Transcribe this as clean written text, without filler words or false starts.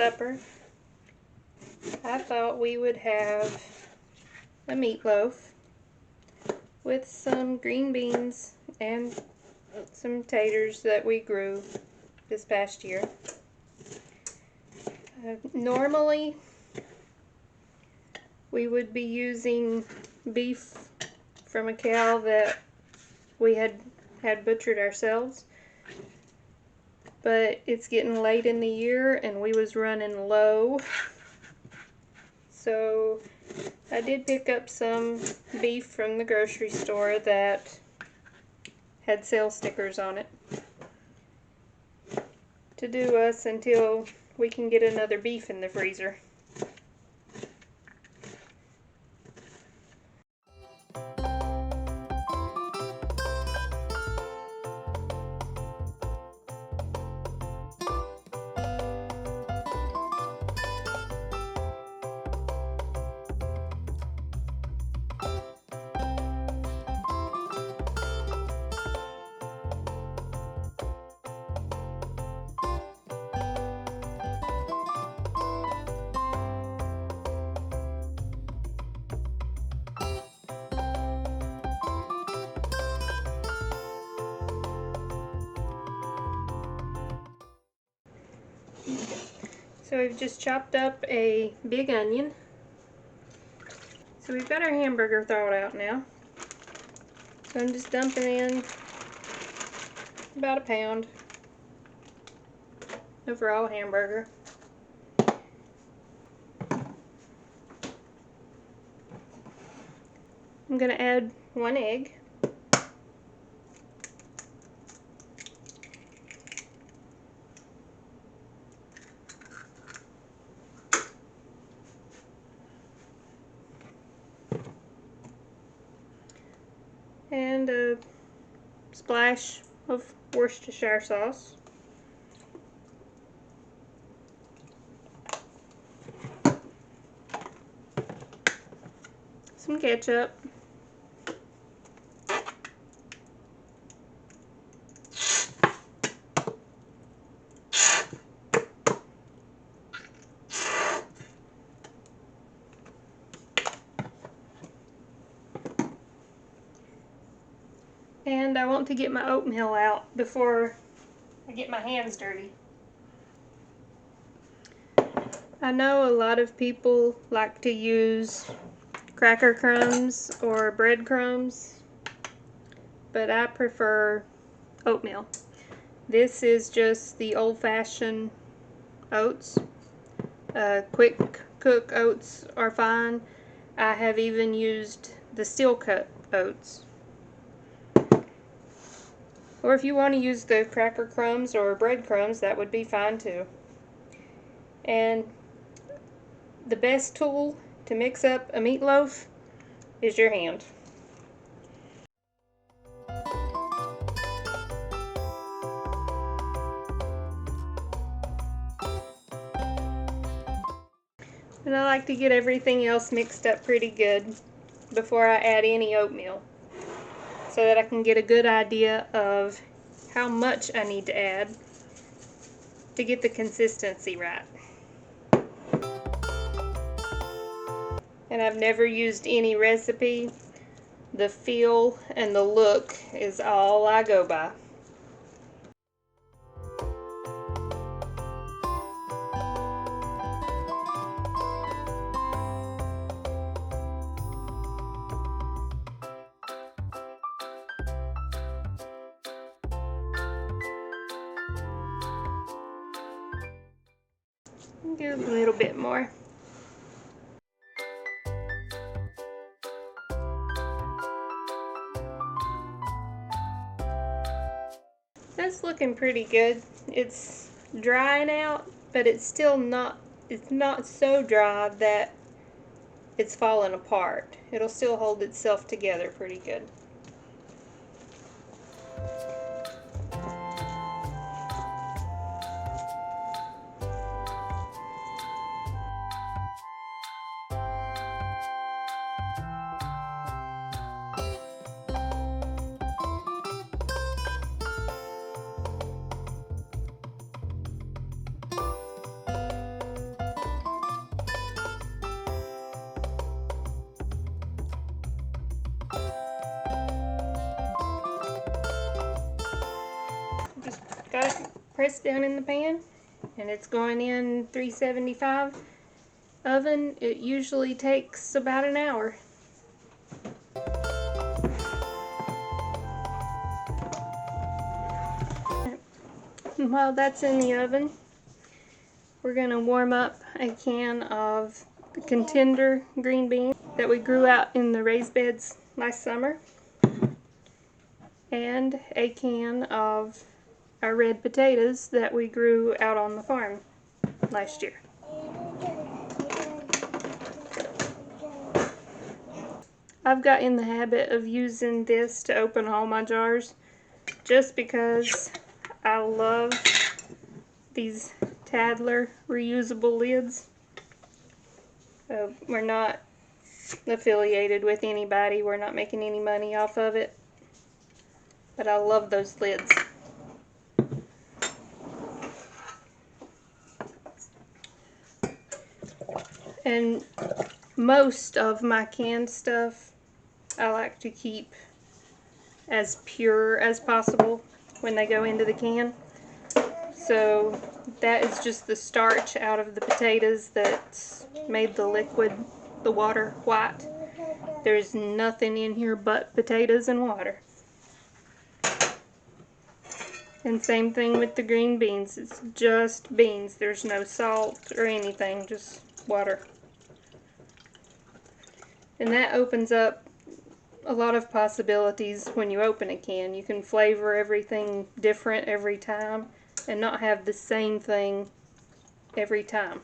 supper, I thought we would have a meatloaf with some green beans and some taters that we grew this past year. Normally, we would be using beef from a cow that we had butchered ourselves, but it's getting late in the year and we was running low, so I did pick up some beef from the grocery store that had sale stickers on it to do us until we can get another beef in the freezer. So we've just chopped up a big onion. So we've got our hamburger thawed out now. So I'm just dumping in about a pound of raw hamburger. I'm going to add 1 egg. And a splash of Worcestershire sauce. Some ketchup. And I want to get my oatmeal out before I get my hands dirty. I know a lot of people like to use cracker crumbs or breadcrumbs, but I prefer oatmeal. This is just the old-fashioned oats. Quick cook oats are fine. I have even used the steel cut oats. Or if you want to use the cracker crumbs or breadcrumbs, that would be fine too. And the best tool to mix up a meatloaf is your hand. And I like to get everything else mixed up pretty good before I add any oatmeal, so that I can get a good idea of how much I need to add to get the consistency right. And I've never used any recipe. The feel and the look is all I go by. Give a little bit more. That's looking pretty good. It's drying out, but it's still not, it's not so dry that it's falling apart. It'll still hold itself together pretty good. got it pressed down in the pan, and it's going in 375 oven. It usually takes about an hour. While that's in the oven, we're going to warm up a can of the contender green beans that we grew out in the raised beds last summer, and a can of our red potatoes that we grew out on the farm last year. I've got in the habit of using this to open all my jars just because I love these Tadler reusable lids. We're not affiliated with anybody. We're not making any money off of it. But I love those lids. And most of my canned stuff I like to keep as pure as possible when they go into the can. So that is just the starch out of the potatoes that made the liquid, the water, white. There's nothing in here but potatoes and water. And same thing with the green beans. It's just beans. There's no salt or anything, just water. And that opens up a lot of possibilities when you open a can. You can flavor everything different every time and not have the same thing every time.